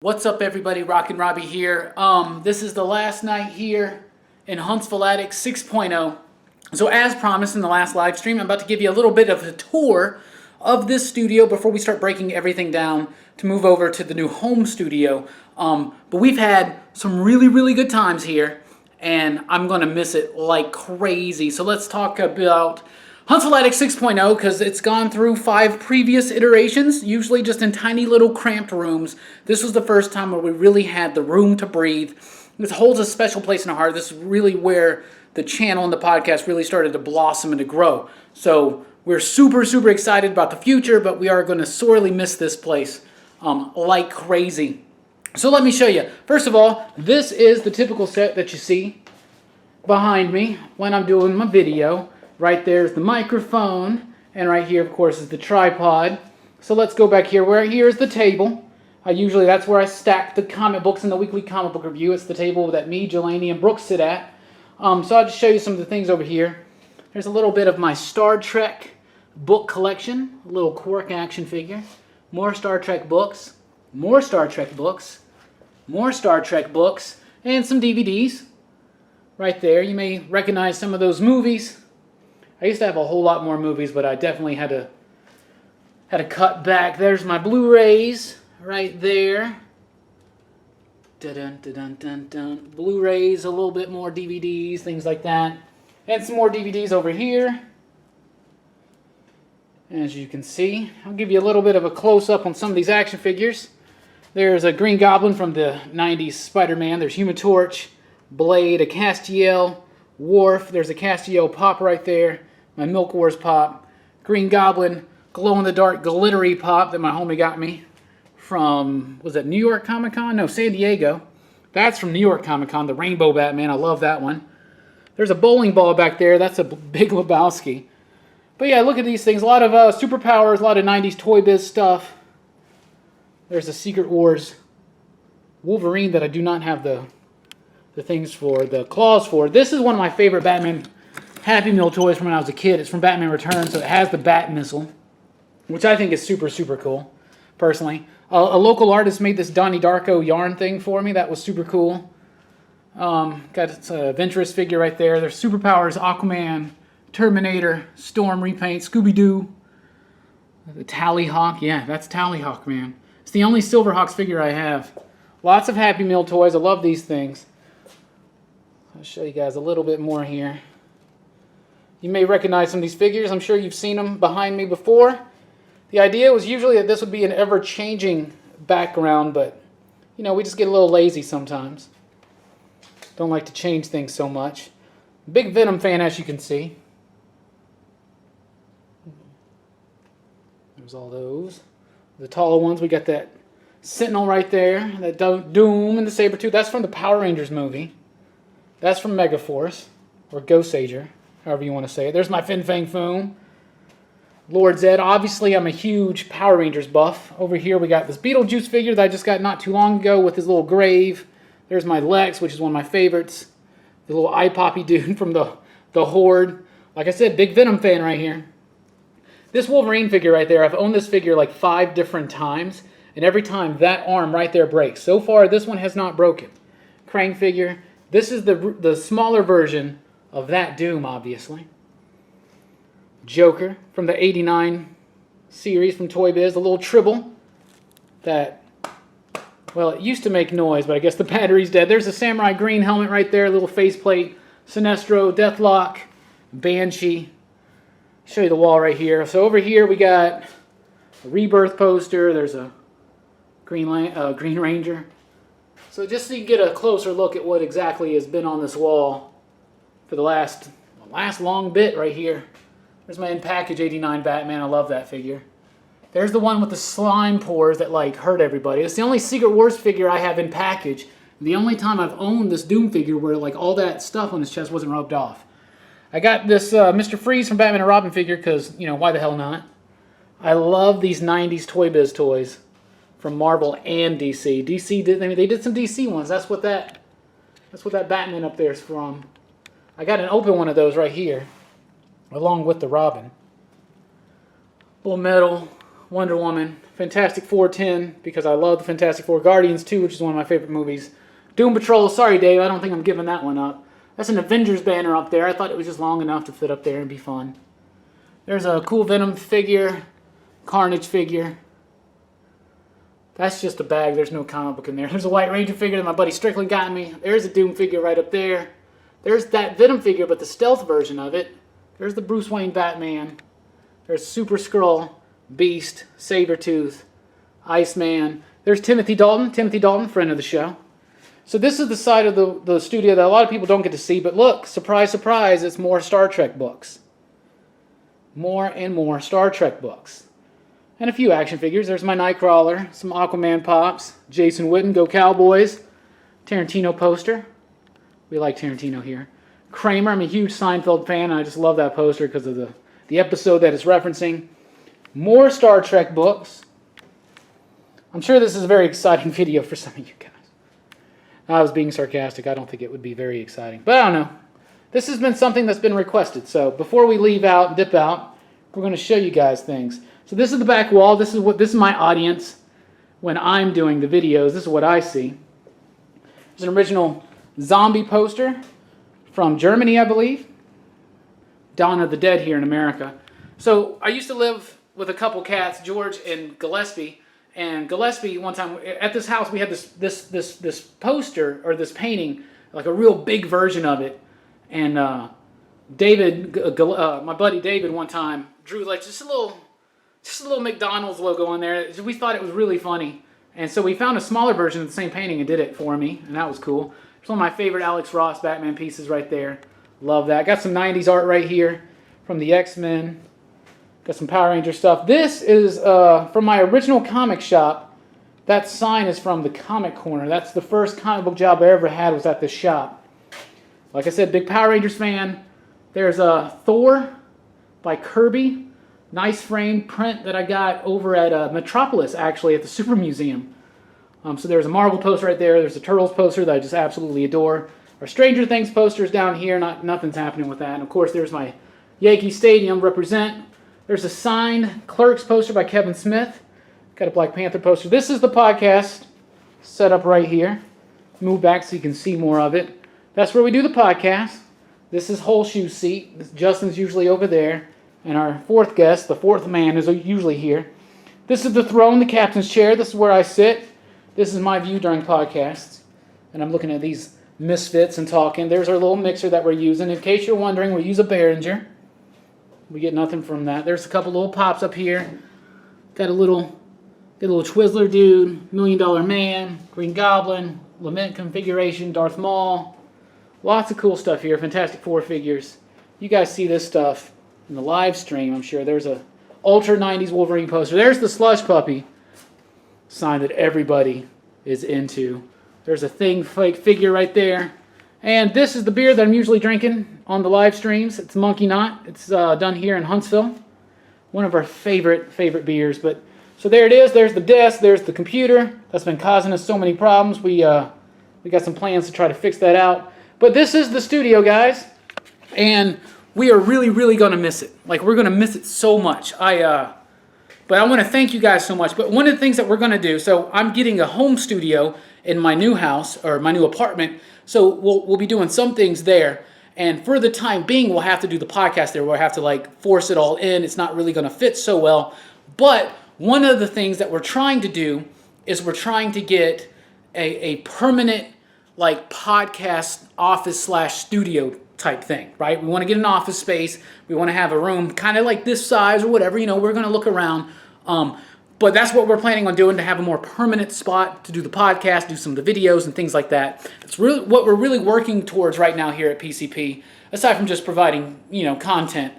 What's up, everybody? Rockin Robbie here. This is the last night here in Huntsville Attic 6.0. So as promised in the last live stream, I'm about to give you a little bit of a tour of this studio before we start breaking everything down to move over to the new home studio. But we've had some really good times here, and I'm going to miss it like crazy. So let's talk about Huntsville Attic 6.0, because it's gone through 5 previous iterations, usually just in tiny little cramped rooms. This was the first time where we really had the room to breathe. This holds a special place in our heart. This is really where the channel and the podcast really started to blossom and to grow. So we're super excited about the future, but we are going to sorely miss this place like crazy. So let me show you. First of all, this is the typical set that you see behind me when I'm doing my video. Right there is the microphone, and right here, of course, is the tripod. So let's go back here. Where here is the table. Usually that's where I stack the comic books in the weekly comic book review. It's the table that me, Jelani, and Brooks sit at. So I'll just show you some of the things over here. There's a little bit of my Star Trek book collection, a little Quark action figure, more Star Trek books, more Star Trek books, more Star Trek books, and some DVDs. Right there, you may recognize some of those movies. I used to have a whole lot more movies, but I definitely had to cut back. There's my Blu-rays right there. Dun-dun-dun-dun-dun. Blu-rays, a little bit more DVDs, things like that. And some more DVDs over here. As you can see, I'll give you a little bit of a close-up on some of these action figures. There's a Green Goblin from the 90s Spider-Man. There's Human Torch, Blade, a Castiel, Worf. There's a Castiel pop right there. My Milk Wars pop. Green Goblin, glow-in-the-dark glittery pop that my homie got me from, was it New York Comic Con? No, San Diego. That's from New York Comic Con, the Rainbow Batman. I love that one. There's a bowling ball back there. That's a Big Lebowski. But yeah, look at these things. A lot of superpowers, a lot of 90s Toy Biz stuff. There's a Secret Wars Wolverine that I do not have the things for, the claws for. This is one of my favorite Batman Happy Meal toys from when I was a kid. It's from Batman Returns, so it has the Bat Missile, which I think is super cool, personally. A local artist made this Donnie Darko yarn thing for me. That was super cool. Got a Ventress figure right there. There's superpowers, Aquaman, Terminator, Storm repaint, Scooby-Doo, the Tallyhawk. Yeah, that's Tallyhawk, man. It's the only Silverhawks figure I have. Lots of Happy Meal toys. I love these things. I'll show you guys a little bit more here. You may recognize some of these figures. I'm sure you've seen them behind me before. The idea was usually that this would be an ever-changing background, but, you know, we just get a little lazy sometimes. Don't like to change things so much. Big Venom fan, as you can see. There's all those. The taller ones, we got that Sentinel right there, that Doom and the Sabretooth. That's from the Power Rangers movie. That's from Megaforce, or Ghost Sager, however you want to say it. There's my Fin Fang Foom. Lord Zed. Obviously, I'm a huge Power Rangers buff. Over here, we got this Beetlejuice figure that I just got not too long ago with his little grave. There's my Lex, which is one of my favorites. The little eye poppy dude from the Horde. Like I said, big Venom fan right here. This Wolverine figure right there, I've owned this figure like 5 different times, and every time that arm right there breaks. So far, this one has not broken. Krang figure. This is the smaller version of that Doom, obviously. Joker from the 89 series from Toy Biz. A little Tribble that, well, it used to make noise, but I guess the battery's dead. There's a Samurai Green helmet right there, little faceplate. Sinestro, Deathlock, Banshee. Show you the wall right here. So over here we got a Rebirth poster. There's a Green Ranger. So just so you get a closer look at what exactly has been on this wall for the last long bit right here. There's my in-package 89 Batman. I love that figure. There's the one with the slime pores that like hurt everybody. It's the only Secret Wars figure I have in package. The only time I've owned this Doom figure where like all that stuff on his chest wasn't rubbed off. I got this Mr. Freeze from Batman and Robin figure because, you know, why the hell not? I love these 90s Toy Biz toys from Marvel and DC. DC did, I mean, they did some DC ones. That's what that Batman up there is from. I got an open one of those right here, along with the Robin. Full Metal, Wonder Woman, Fantastic Four 10, because I love the Fantastic Four, Guardians 2, which is one of my favorite movies. Doom Patrol, sorry Dave, I don't think I'm giving that one up. That's an Avengers banner up there. I thought it was just long enough to fit up there and be fun. There's a cool Venom figure, Carnage figure. That's just a bag. There's no comic book in there. There's a White Ranger figure that my buddy Strickland got me. There's a Doom figure right up there. There's that Venom figure, but the stealth version of it. There's the Bruce Wayne Batman. There's Super Skrull, Beast, Sabretooth, Iceman. There's Timothy Dalton. Timothy Dalton, friend of the show. So this is the side of the studio that a lot of people don't get to see. But look, surprise, surprise, it's more Star Trek books. More and more Star Trek books. And a few action figures. There's my Nightcrawler, some Aquaman pops, Jason Witten, Go Cowboys, Tarantino poster. We like Tarantino here. Kramer, I'm a huge Seinfeld fan, and I just love that poster because of the episode that it's referencing. More Star Trek books. I'm sure this is a very exciting video for some of you guys. I was being sarcastic. I don't think it would be very exciting. But I don't know. This has been something that's been requested. So before we leave out, dip out, we're going to show you guys things. So this is the back wall. This is my audience when I'm doing the videos. This is what I see. There's an original zombie poster from Germany, I believe. Dawn of the Dead here in America. So I used to live with a couple cats, George and Gillespie. And Gillespie, one time at this house, we had this poster or this painting, like a real big version of it. And David, my buddy David, one time drew like just a little McDonald's logo on there. We thought it was really funny. And so we found a smaller version of the same painting and did it for me. And that was cool. It's one of my favorite Alex Ross Batman pieces right there. Love that. Got some 90s art right here from the X-Men. Got some Power Ranger stuff. This is from my original comic shop. That sign is from the Comic Corner. That's the first comic book job I ever had, was at this shop. Like I said, big Power Rangers fan. There's Thor by Kirby. Nice framed print that I got over at Metropolis, actually, at the Super Museum. So there's a Marvel poster right there. There's a Turtles poster that I just absolutely adore. Our Stranger Things posters down here. Nothing's happening with that. And of course, there's my Yankee Stadium represent. There's a signed Clerks poster by Kevin Smith. Got a Black Panther poster. This is the podcast set up right here. Move back so you can see more of it. That's where we do the podcast. This is Whole Shoe Seat. Justin's usually over there. And our fourth guest, the fourth man, is usually here. This is the throne, the captain's chair. This is where I sit. This is my view during podcasts. And I'm looking at these misfits and talking. There's our little mixer that we're using. In case you're wondering, we use a Behringer. We get nothing from that. There's a couple little pops up here. Got a little Twizzler dude, $1 Million Man, Green Goblin, Lament configuration, Darth Maul. Lots of cool stuff here. Fantastic Four figures. You guys see this stuff in the live stream, I'm sure. There's a Ultra 90s Wolverine poster. There's the Slush Puppy sign that everybody is into. There's a Thing fake figure right there. And this is the beer that I'm usually drinking on the live streams. It's Monkey Knot. It's done here in Huntsville. One of our favorite beers. But so there it is. There's the desk. There's the computer. That's been causing us so many problems. We got some plans to try to fix that out. But this is the studio, guys. And we are really, really going to miss it. Like, we're going to miss it so much. But I want to thank you guys so much. But one of the things that we're going to do, so I'm getting a home studio in my new house, or my new apartment. So we'll be doing some things there. And for the time being, we'll have to do the podcast there. We'll have to, like, force it all in. It's not really going to fit so well. But one of the things that we're trying to do is we're trying to get a permanent, like, podcast office / studio type thing, right? We want to get an office space. We want to have a room kind of like this size or whatever. You know, we're going to look around. But that's what we're planning on doing, to have a more permanent spot to do the podcast, do some of the videos and things like that. It's really what we're really working towards right now here at PCP, aside from just providing, you know, content.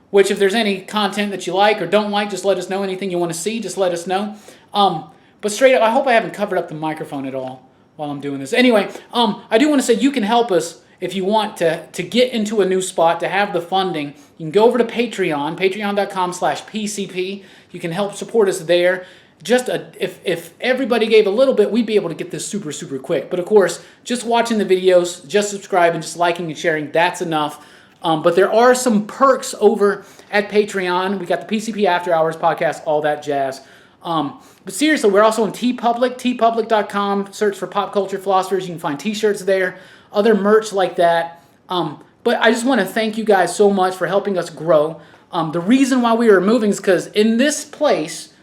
Which, if there's any content that you like or don't like, just let us know. Anything you want to see, just let us know. But straight up, I hope I haven't covered up the microphone at all while I'm doing this. Anyway, I do want to say you can help us if you want to get into a new spot, to have the funding. You can go over to Patreon, patreon.com/PCP. You can help support us there. If everybody gave a little bit, we'd be able to get this super, super quick. But of course, just watching the videos, just subscribing, just liking and sharing, that's enough. But there are some perks over at Patreon. We got the PCP After Hours podcast, all that jazz. But seriously, we're also on TeePublic, tpublic.com. Search for Pop Culture Philosophers. You can find t-shirts there, other merch like that. But I just want to thank you guys so much for helping us grow. The reason why we were moving is because in this place,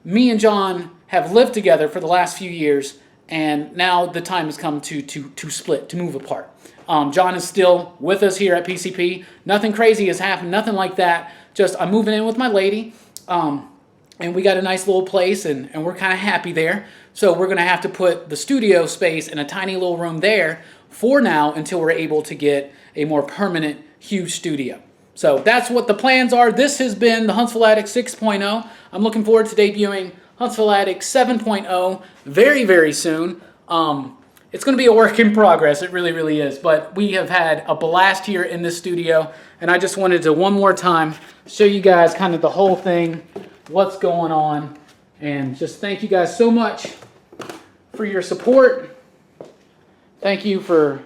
me and John have lived together for the last few years, and now the time has come to split, to move apart. John is still with us here at PCP. Nothing crazy has happened, nothing like that. Just I'm moving in with my lady, and we got a nice little place, and we're kind of happy there. So we're going to have to put the studio space in a tiny little room there for now until we're able to get a more permanent, huge studio. So that's what the plans are. This has been the Huntsville Attic 6.0. I'm looking forward to debuting Huntsville Attic 7.0 very, very soon. It's going to be a work in progress. It really, really is. But we have had a blast here in this studio, and I just wanted to one more time show you guys kind of the whole thing, what's going on, and just thank you guys so much for your support. Thank you for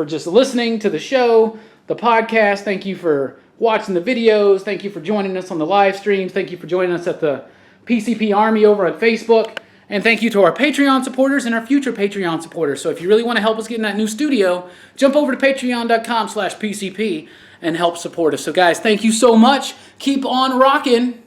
just listening to the show, the podcast. Thank you for watching the videos. Thank you for joining us on the live streams. Thank you for joining us at the PCP Army over on Facebook. And thank you to our Patreon supporters and our future Patreon supporters. So if you really want to help us get in that new studio, jump over to patreon.com/PCP and help support us. So guys, thank you so much. Keep on rocking.